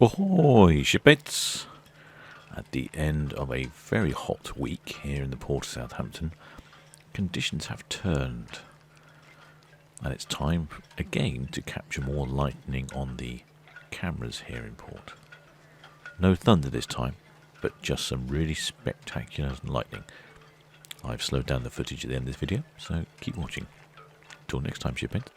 Ahoy, shipmates! At the end of a very hot week here in the Port of Southampton, conditions have turned, and it's time again to capture more lightning on the cameras here in port. No thunder this time, but just some really spectacular lightning. I've slowed down the footage at the end of this video, so keep watching. Till next time, shipmates.